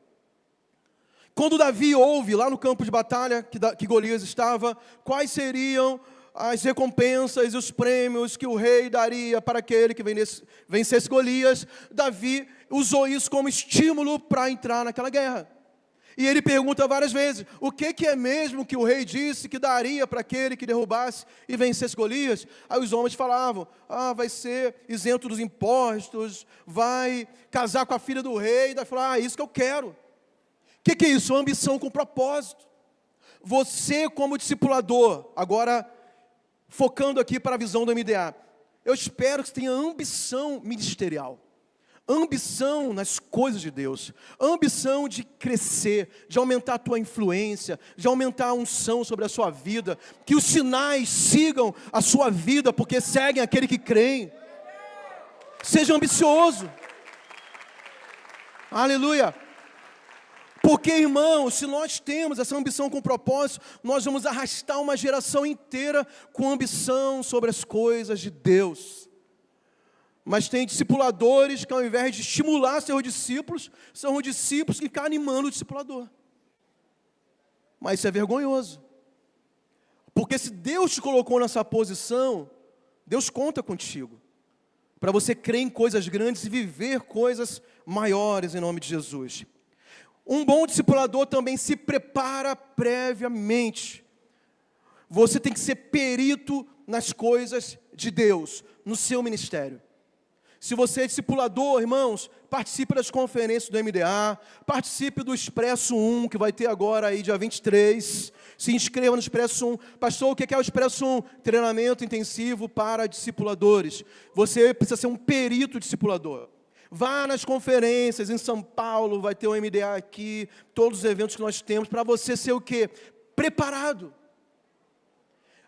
S7: Quando Davi ouve lá no campo de batalha que Golias estava, quais seriam as recompensas e os prêmios que o rei daria para aquele que vencesse Golias, Davi usou isso como estímulo para entrar naquela guerra. E ele pergunta várias vezes, o que é mesmo que o rei disse que daria para aquele que derrubasse e vencesse Golias? Aí os homens falavam, vai ser isento dos impostos, vai casar com a filha do rei. E Davi falou, isso que eu quero. O que é isso? Ambição com propósito. Você como discipulador, agora focando aqui para a visão do MDA, eu espero que você tenha ambição ministerial. Ambição nas coisas de Deus, ambição de crescer, de aumentar a tua influência, de aumentar a unção sobre a sua vida, que os sinais sigam a sua vida, porque seguem aquele que crê. Seja ambicioso. Aleluia. Porque, irmãos, se nós temos essa ambição com propósito, nós vamos arrastar uma geração inteira com ambição sobre as coisas de Deus. Mas tem discipuladores que, ao invés de estimular seus discípulos, são os discípulos que ficam animando o discipulador. Mas isso é vergonhoso. Porque se Deus te colocou nessa posição, Deus conta contigo. para você crer em coisas grandes e viver coisas maiores em nome de Jesus. Um bom discipulador também se prepara previamente. Você tem que ser perito nas coisas de Deus, no seu ministério. Se você é discipulador, irmãos, participe das conferências do MDA, participe do Expresso 1, que vai ter agora aí dia 23. Se inscreva no Expresso 1. Pastor, o que é o Expresso 1? Treinamento intensivo para discipuladores. Você precisa ser um perito discipulador. Vá nas conferências em São Paulo, vai ter o MDA aqui, todos os eventos que nós temos, para você ser o quê? Preparado.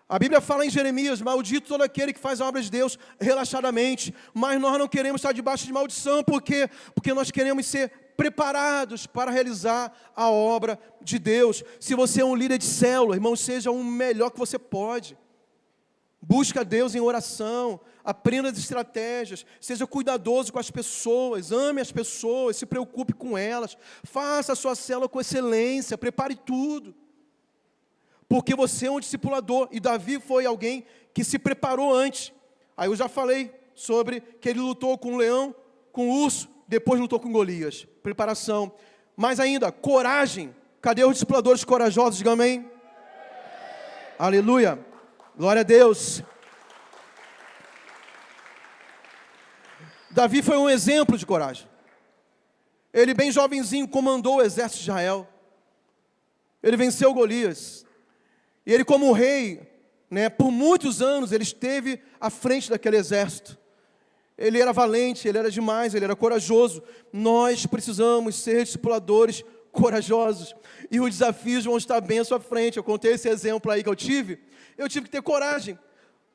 S7: A Bíblia fala em Jeremias, maldito todo aquele que faz a obra de Deus relaxadamente, mas nós não queremos estar debaixo de maldição, por quê? Porque nós queremos ser preparados para realizar a obra de Deus. Se você é um líder de célula, irmão, seja o melhor que você pode. Busca Deus em oração, aprenda as estratégias, seja cuidadoso com as pessoas, ame as pessoas, se preocupe com elas, faça a sua célula com excelência, prepare tudo. Porque você é um discipulador, e Davi foi alguém que se preparou antes. Aí eu já falei sobre que ele lutou com o leão, com o urso, depois lutou com Golias. Preparação. Mais ainda, coragem. Cadê os discipuladores corajosos? Diga amém. Aleluia. Glória a Deus. Davi foi um exemplo de coragem. Ele bem jovenzinho comandou o exército de Israel. Ele venceu Golias. E ele como rei, por muitos anos, ele esteve à frente daquele exército. Ele era valente, ele era demais, ele era corajoso. Nós precisamos ser discipuladores corajosos. E os desafios vão estar bem à sua frente. Eu contei esse exemplo aí que eu tive que ter coragem.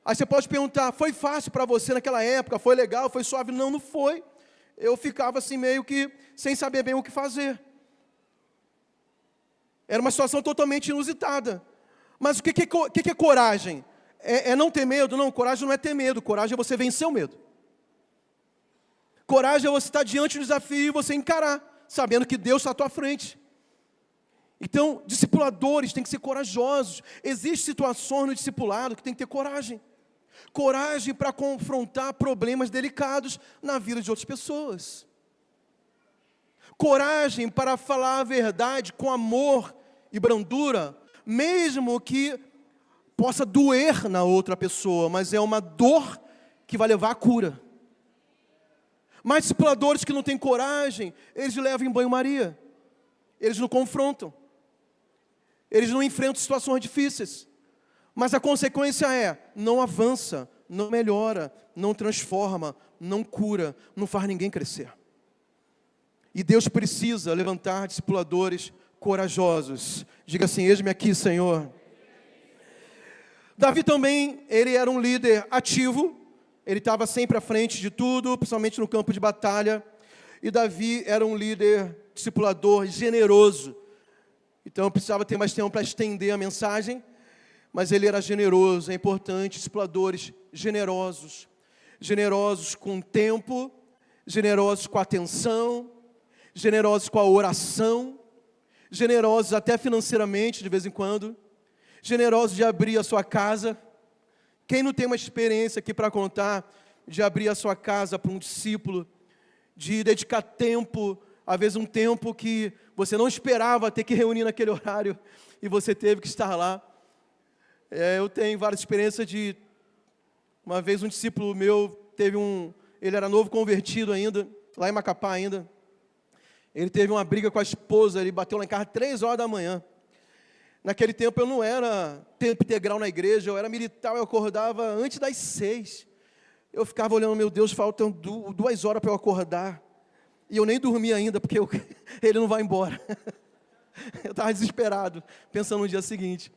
S7: Aí você pode perguntar, foi fácil para você naquela época? Foi legal? Foi suave? Não, não foi. Eu ficava assim meio que sem saber bem o que fazer. Era uma situação totalmente inusitada. Mas o que é coragem? É não ter medo? Não, coragem não é ter medo. Coragem é você vencer o medo. Coragem é você estar diante do desafio e você encarar, sabendo que Deus está à tua frente. Então, discipuladores têm que ser corajosos. Existem situações no discipulado que tem que ter coragem. Coragem para confrontar problemas delicados na vida de outras pessoas. Coragem para falar a verdade com amor e brandura, mesmo que possa doer na outra pessoa, mas é uma dor que vai levar à cura. Mas discipuladores que não têm coragem, eles levam em banho-maria. Eles não confrontam. Eles não enfrentam situações difíceis. Mas a consequência é, não avança, não melhora, não transforma, não cura, não faz ninguém crescer. E Deus precisa levantar discipuladores corajosos. Diga assim, eis-me aqui, Senhor. Davi também, ele era um líder ativo. Ele estava sempre à frente de tudo, principalmente no campo de batalha. E Davi era um líder discipulador generoso. Então eu precisava ter mais tempo para estender a mensagem. Mas ele era generoso, é importante, discipuladores generosos. Generosos com tempo, generosos com atenção, generosos com a oração, generosos até financeiramente, de vez em quando, generosos de abrir a sua casa. Quem não tem uma experiência aqui para contar de abrir a sua casa para um discípulo, de dedicar tempo, às vezes um tempo que você não esperava ter que reunir naquele horário e você teve que estar lá. Eu tenho várias experiências de... Uma vez um discípulo meu ele era novo convertido ainda, lá em Macapá ainda. Ele teve uma briga com a esposa, ele bateu lá em casa 3 horas da manhã. Naquele tempo eu não era tempo integral na igreja, eu era militar, eu acordava antes das 6. Eu ficava olhando, meu Deus, faltam 2 horas para eu acordar. E eu nem dormia ainda, porque ele não vai embora. Eu estava desesperado, pensando no dia seguinte.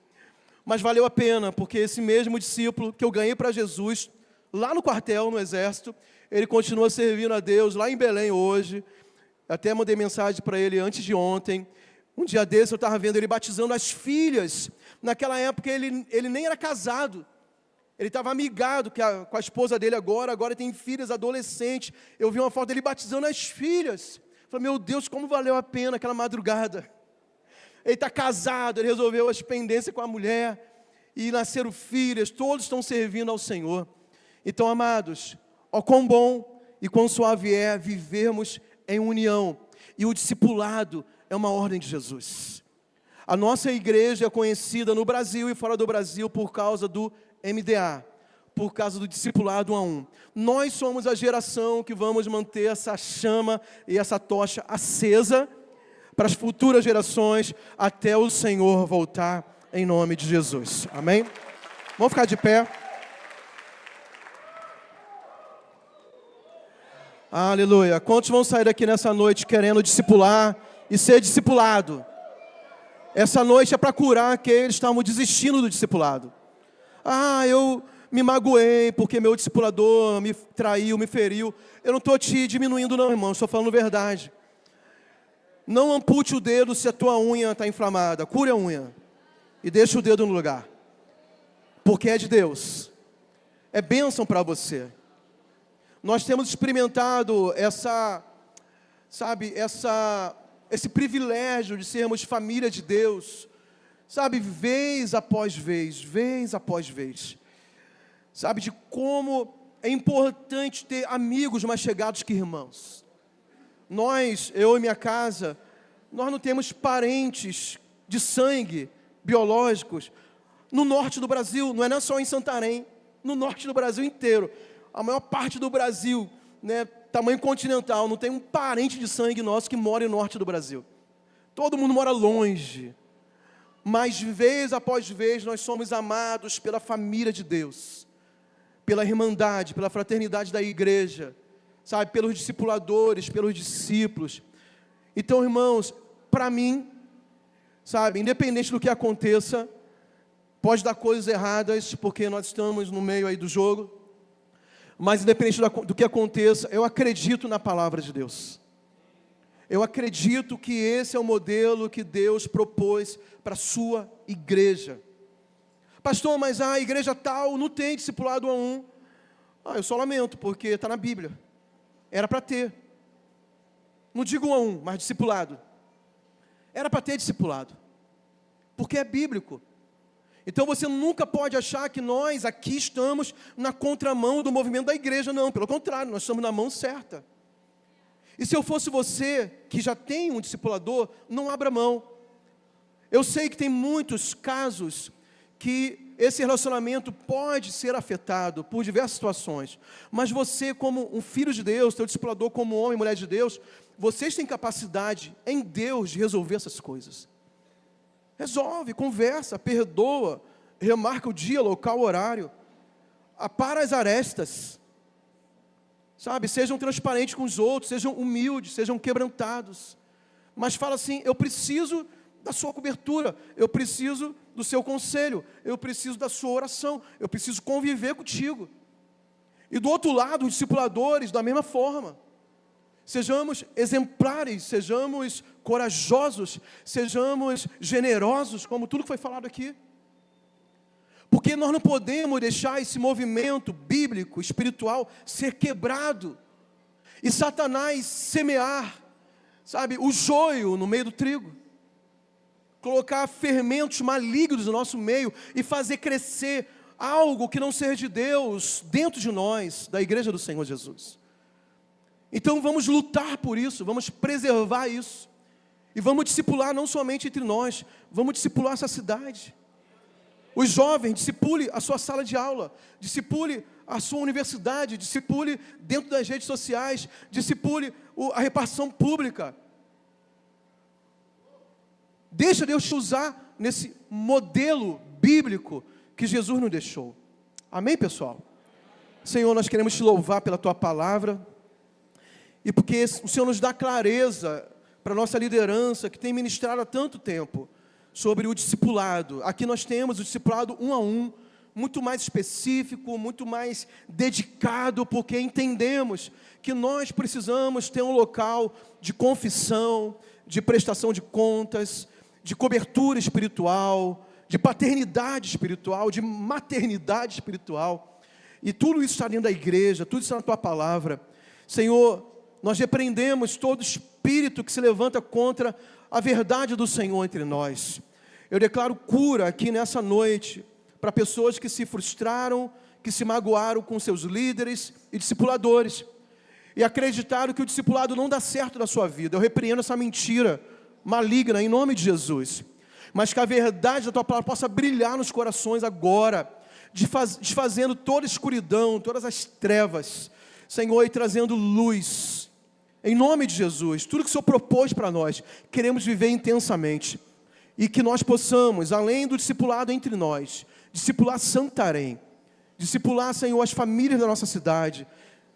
S7: Mas valeu a pena, porque esse mesmo discípulo que eu ganhei para Jesus, lá no quartel, no exército, ele continua servindo a Deus, lá em Belém hoje. Até mandei mensagem para ele antes de ontem. Um dia desse eu estava vendo ele batizando as filhas. Naquela época ele nem era casado. Ele estava amigado com a esposa dele agora tem filhas adolescentes. Eu vi uma foto dele batizando as filhas. Falei, meu Deus, como valeu a pena aquela madrugada. Ele está casado, ele resolveu as pendências com a mulher. E nasceram filhas, todos estão servindo ao Senhor. Então, amados, Ó, quão bom e quão suave é vivermos em união. E o discipulado é uma ordem de Jesus. A nossa igreja é conhecida no Brasil e fora do Brasil por causa do MDA, por causa do discipulado 1 a 1. Nós somos a geração que vamos manter essa chama e essa tocha acesa para as futuras gerações até o Senhor voltar em nome de Jesus. Amém? Vamos ficar de pé. Aleluia. Quantos vão sair daqui nessa noite querendo discipular e ser discipulado? Essa noite é para curar aqueles que estavam desistindo do discipulado. Eu me magoei porque meu discipulador me traiu, me feriu. Eu não estou te diminuindo não, irmão, estou falando verdade. Não ampute o dedo se a tua unha está inflamada. Cure a unha e deixa o dedo no lugar. Porque é de Deus. É bênção para você. Nós temos experimentado esse privilégio de sermos família de Deus, sabe, vez após vez, sabe, de como é importante ter amigos mais chegados que irmãos. Eu e minha casa, nós não temos parentes de sangue, biológicos, no norte do Brasil, não é só em Santarém, no norte do Brasil inteiro. A maior parte do Brasil, né, tamanho continental, não tem um parente de sangue nosso que mora no norte do Brasil. Todo mundo mora longe. Mas vez após vez nós somos amados pela família de Deus, pela irmandade, pela fraternidade da igreja, sabe, pelos discipuladores, pelos discípulos. Então, irmãos, para mim, sabe, independente do que aconteça, pode dar coisas erradas, porque nós estamos no meio aí do jogo. Mas independente do que aconteça, eu acredito na palavra de Deus. Eu acredito que esse é o modelo que Deus propôs para a sua igreja. Pastor, mas a igreja tal não tem discipulado 1 a 1. Eu só lamento, porque está na Bíblia. Era para ter. Não digo 1 a 1, mas discipulado. Era para ter discipulado. Porque é bíblico. Então você nunca pode achar que nós aqui estamos na contramão do movimento da igreja, não. Pelo contrário, nós estamos na mão certa. E se eu fosse você, que já tem um discipulador, não abra mão. Eu sei que tem muitos casos que esse relacionamento pode ser afetado por diversas situações. Mas você, como um filho de Deus, teu discipulador como homem e mulher de Deus, vocês têm capacidade em Deus de resolver essas coisas. Resolve, conversa, perdoa, remarca o dia, local, horário. Apara as arestas. Sabe, sejam transparentes com os outros, sejam humildes, sejam quebrantados. Mas fala assim, eu preciso da sua cobertura, eu preciso do seu conselho, eu preciso da sua oração, eu preciso conviver contigo. E do outro lado, os discipuladores, da mesma forma. Sejamos exemplares, sejamos corajosos, sejamos generosos, como tudo que foi falado aqui. Porque nós não podemos deixar esse movimento bíblico, espiritual, ser quebrado. E Satanás semear, sabe, o joio no meio do trigo. Colocar fermentos malignos no nosso meio e fazer crescer algo que não seja de Deus dentro de nós, da igreja do Senhor Jesus. Então vamos lutar por isso, vamos preservar isso. E vamos discipular não somente entre nós, vamos discipular essa cidade. Os jovens, discipule a sua sala de aula, discipule a sua universidade, discipule dentro das redes sociais, discipule a repartição pública. Deixa Deus te usar nesse modelo bíblico que Jesus nos deixou. Amém, pessoal? Senhor, nós queremos te louvar pela tua palavra. E porque o Senhor nos dá clareza para a nossa liderança, que tem ministrado há tanto tempo, sobre o discipulado. Aqui nós temos o discipulado 1 a 1, muito mais específico, muito mais dedicado, porque entendemos que nós precisamos ter um local de confissão, de prestação de contas, de cobertura espiritual, de paternidade espiritual, de maternidade espiritual. E tudo isso está dentro da igreja, tudo isso está na tua palavra. Senhor, nós repreendemos todo espírito que se levanta contra a verdade do Senhor entre nós. Eu declaro cura aqui nessa noite para pessoas que se frustraram, que se magoaram com seus líderes e discipuladores e acreditaram que o discipulado não dá certo na sua vida. Eu repreendo essa mentira maligna em nome de Jesus. Mas que a verdade da tua palavra possa brilhar nos corações agora, desfazendo toda a escuridão, todas as trevas, Senhor, e trazendo luz. Em nome de Jesus, tudo que o Senhor propôs para nós, queremos viver intensamente. E que nós possamos, além do discipulado entre nós, discipular Santarém, discipular, Senhor, as famílias da nossa cidade,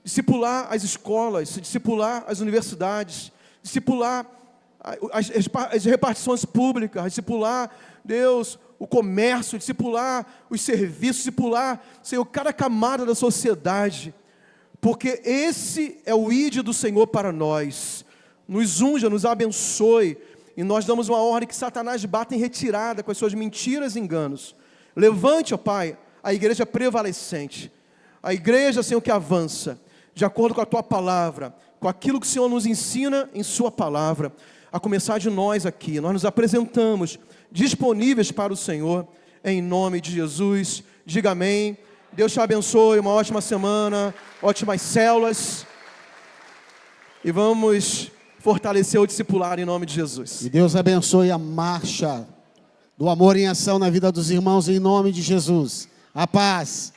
S7: discipular as escolas, discipular as universidades, discipular as repartições públicas, discipular, Deus, o comércio, discipular os serviços, discipular, Senhor, cada camada da sociedade, porque esse é o ídolo do Senhor para nós. Nos unja, nos abençoe, e nós damos uma ordem que Satanás bata em retirada com as suas mentiras e enganos. Levante, ó Pai, a igreja prevalecente, a igreja, Senhor, que avança, de acordo com a Tua palavra, com aquilo que o Senhor nos ensina em Sua palavra, a começar de nós aqui. Nós nos apresentamos disponíveis para o Senhor, em nome de Jesus. Diga amém. Deus te abençoe, uma ótima semana, ótimas células, e vamos fortalecer o discipulado em nome de Jesus.
S1: E Deus abençoe a marcha do amor em ação na vida dos irmãos, em nome de Jesus. A paz.